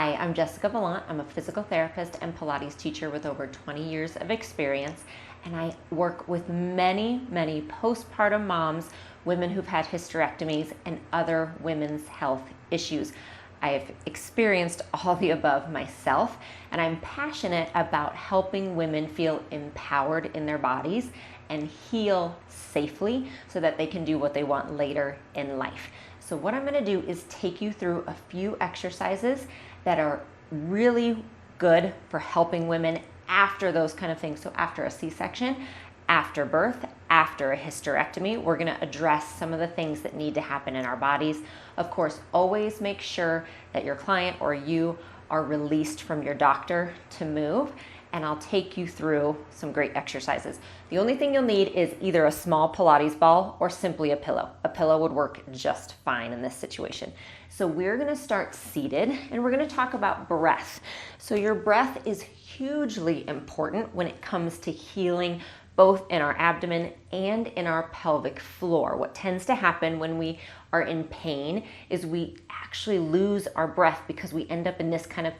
Hi, I'm Jessica Valant. I'm a physical therapist and Pilates teacher with over 20 years of experience, and I work with many postpartum moms, women who've had hysterectomies, and other women's health issues. I have experienced all the above myself, and I'm passionate about helping women feel empowered in their bodies and heal safely so that they can do what they want later in life. So what I'm going to do is take you through a few exercises that are really good for helping women after those kind of things. So after a C-section, after birth, after a hysterectomy, we're going to address some of the things that need to happen in our bodies. Of course, always make sure that your client or you are released from your doctor to move, and I'll take you through some great exercises. The only thing you'll need is either a small Pilates ball or simply a pillow. A pillow would work just fine in this situation. So we're gonna start seated, and we're gonna talk about breath. So your breath is hugely important when it comes to healing both in our abdomen and in our pelvic floor. What tends to happen when we are in pain is we actually lose our breath because we end up in this kind of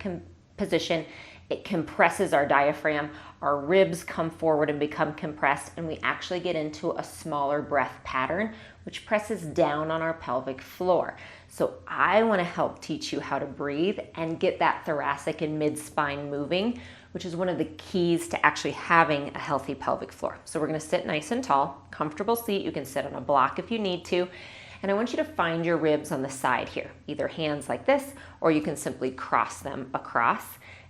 position. It compresses our diaphragm, our ribs come forward and become compressed, and we actually get into a smaller breath pattern, which presses down on our pelvic floor. So I want to help teach you how to breathe and get that thoracic and mid-spine moving, which is one of the keys to actually having a healthy pelvic floor. So we're going to sit nice and tall, comfortable seat. You can sit on a block if you need to. And I want you to find your ribs on the side here, either hands like this, or you can simply cross them across.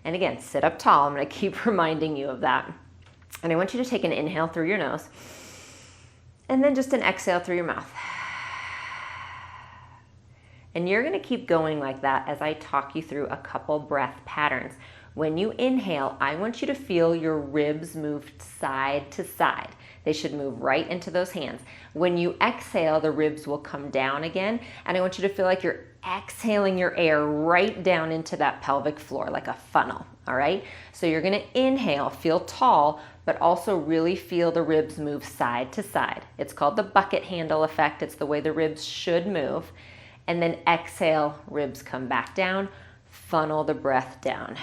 And again, sit up tall. I'm going to keep reminding you of that. And I want you to take an inhale through your nose, and then just an exhale through your mouth. And you're going to keep going like that as I talk you through a couple breath patterns. When you inhale, I want you to feel your ribs move side to side. They should move right into those hands. When you exhale, the ribs will come down again, and I want you to feel like you're exhaling your air right down into that pelvic floor like a funnel, all right? So you're gonna inhale, feel tall, but also really feel the ribs move side to side. It's called the bucket handle effect. It's the way the ribs should move. And then exhale, ribs come back down, funnel the breath down.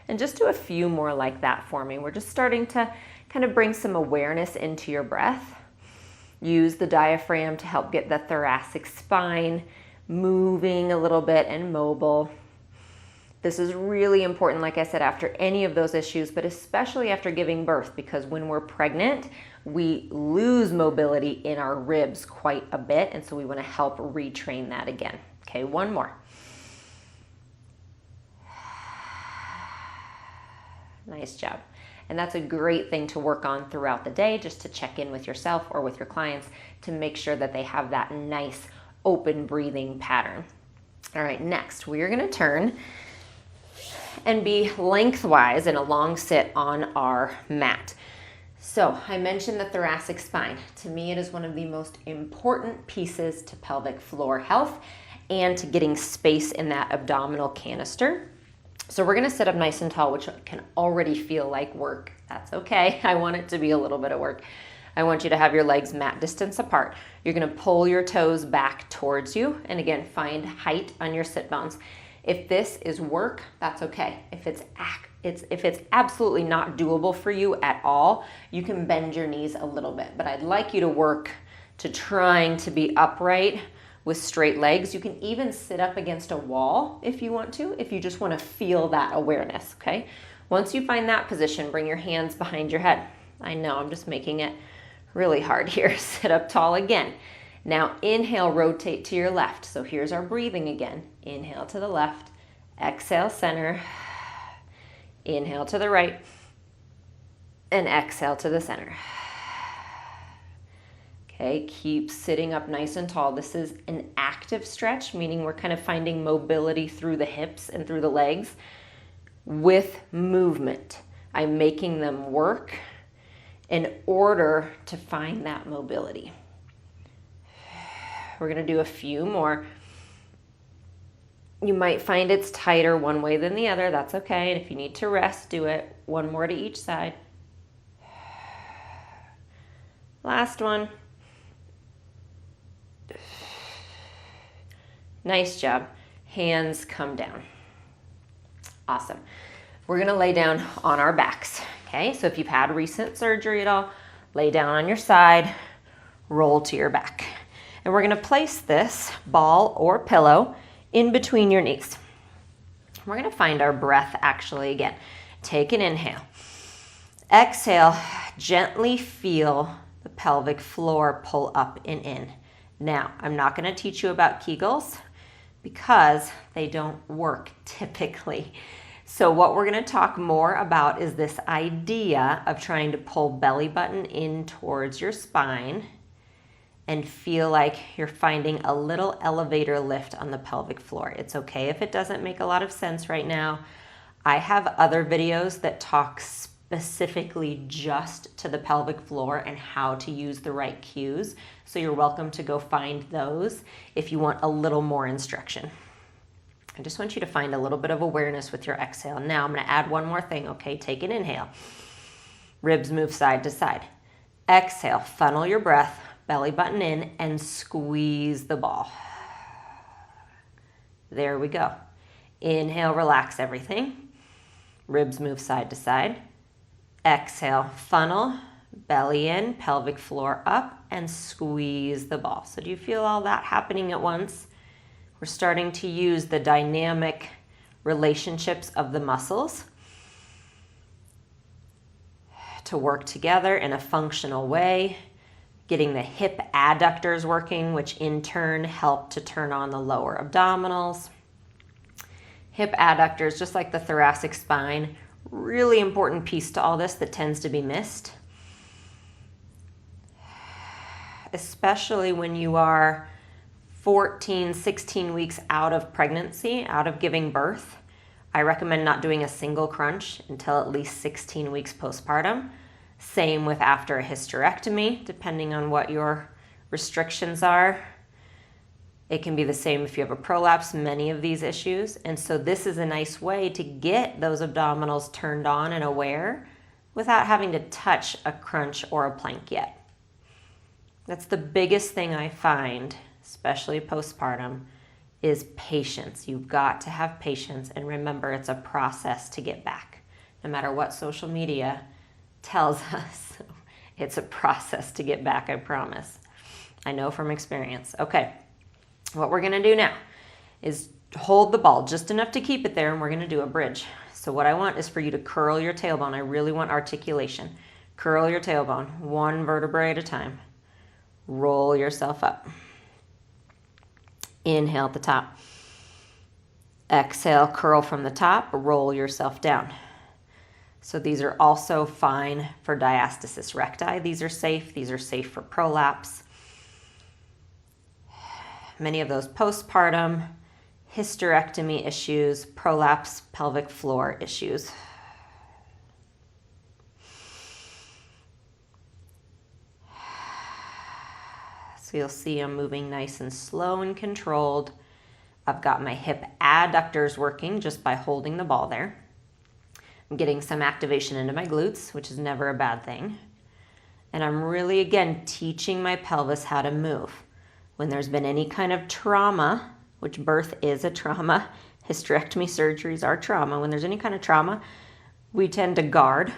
And just do a few more like that for me. We're just starting to kind of bring some awareness into your breath. Use the diaphragm to help get the thoracic spine moving a little bit and mobile. This is really important, like I said, after any of those issues, but especially after giving birth, because when we're pregnant, we lose mobility in our ribs quite a bit, and so we want to help retrain that again. Okay, one more. Nice job. And that's a great thing to work on throughout the day, just to check in with yourself or with your clients to make sure that they have that nice open breathing pattern. All right, next we are going to turn and be lengthwise in a long sit on our mat. So I mentioned the thoracic spine. To me, it is one of the most important pieces to pelvic floor health and to getting space in that abdominal canister. So we're gonna sit up nice and tall, which can already feel like work. That's okay. I want it to be a little bit of work. I want you to have your legs mat distance apart. You're gonna pull your toes back towards you, and again, find height on your sit bones. If this is work, that's okay. If it's absolutely not doable for you at all, you can bend your knees a little bit, but I'd like you to work to trying to be upright with straight legs. You can even sit up against a wall if you want to, if you just want to feel that awareness, okay? Once you find that position, bring your hands behind your head. I know, I'm just making it really hard here. Sit up tall again. Now inhale, rotate to your left. So here's our breathing again. Inhale to the left, exhale center, inhale to the right, and exhale to the center. Okay, keep sitting up nice and tall. This is an active stretch, meaning we're kind of finding mobility through the hips and through the legs with movement. I'm making them work in order to find that mobility. We're going to do a few more. You might find it's tighter one way than the other. That's okay. And if you need to rest, do it. One more to each side. Last one. Nice job. Hands come down. Awesome. We're gonna lay down on our backs, okay? So if you've had recent surgery at all, lay down on your side, roll to your back. And we're gonna place this ball or pillow in between your knees. We're gonna find our breath actually again. Take an inhale. Exhale, gently feel the pelvic floor pull up and in. Now, I'm not gonna teach you about Kegels because they don't work typically. So what we're gonna talk more about is this idea of trying to pull belly button in towards your spine and feel like you're finding a little elevator lift on the pelvic floor. It's okay if it doesn't make a lot of sense right now. I have other videos that talk specifically just to the pelvic floor and how to use the right cues. So you're welcome to go find those if you want a little more instruction. I just want you to find a little bit of awareness with your exhale. Now I'm gonna add one more thing, okay? Take an inhale. Ribs move side to side. Exhale, funnel your breath, belly button in, and squeeze the ball. There we go. Inhale, relax everything. Ribs move side to side. Exhale, funnel, belly in, pelvic floor up, and squeeze the ball. So do you feel all that happening at once? We're starting to use the dynamic relationships of the muscles to work together in a functional way, getting the hip adductors working, which in turn help to turn on the lower abdominals. Hip adductors, just like the thoracic spine, really important piece to all this that tends to be missed, especially when you are 14, 16 weeks out of pregnancy, out of giving birth. I recommend not doing a single crunch until at least 16 weeks postpartum. Same with after a hysterectomy, depending on what your restrictions are. It can be the same if you have a prolapse, many of these issues. And so this is a nice way to get those abdominals turned on and aware without having to touch a crunch or a plank yet. That's the biggest thing I find, especially postpartum, is patience. You've got to have patience, and remember, it's a process to get back. No matter what social media tells us, it's a process to get back, I promise. I know from experience. Okay, what we're gonna do now is hold the ball just enough to keep it there, and we're gonna do a bridge. So what I want is for you to curl your tailbone. I really want articulation. Curl your tailbone, one vertebrae at a time. Roll yourself up. Inhale at the top. Exhale, curl from the top, roll yourself down. So these are also fine for diastasis recti. These are safe for prolapse. Many of those postpartum, hysterectomy issues, prolapse, pelvic floor issues. So you'll see I'm moving nice and slow and controlled. I've got my hip adductors working just by holding the ball there. I'm getting some activation into my glutes, which is never a bad thing. And I'm really, again, teaching my pelvis how to move. When there's been any kind of trauma, which birth is a trauma, hysterectomy surgeries are trauma. When there's any kind of trauma, we tend to guard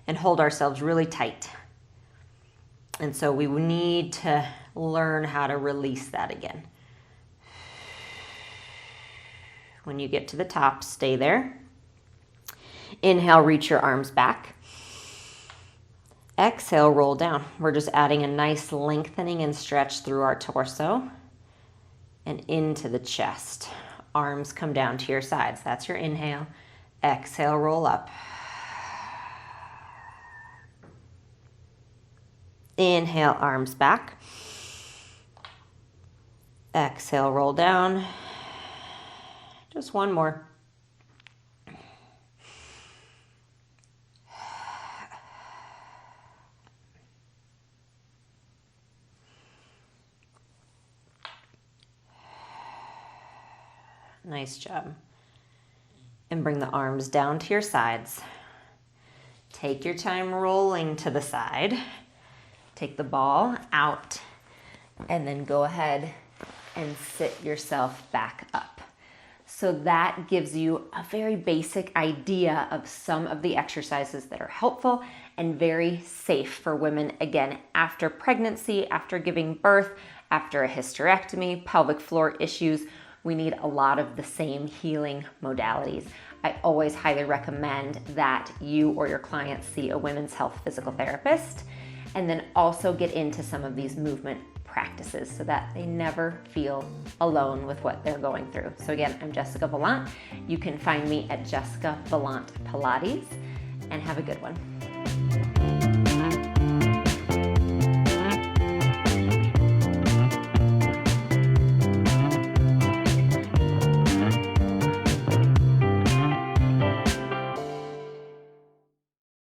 and hold ourselves really tight. And so we need to learn how to release that again. When you get to the top, stay there. Inhale, reach your arms back. Exhale, roll down. We're just adding a nice lengthening and stretch through our torso and into the chest. Arms come down to your sides. That's your inhale. Exhale, roll up. Inhale, arms back. Exhale, roll down. Just one more. Nice job. And bring the arms down to your sides. Take your time rolling to the side. Take the ball out and then go ahead and sit yourself back up. So that gives you a very basic idea of some of the exercises that are helpful and very safe for women, again, after pregnancy, after giving birth, after a hysterectomy, pelvic floor issues. We need a lot of the same healing modalities. I always highly recommend that you or your clients see a women's health physical therapist, and then also get into some of these movement practices so that they never feel alone with what they're going through. So again, I'm Jessica Valant. You can find me at Jessica Valant Pilates, and have a good one.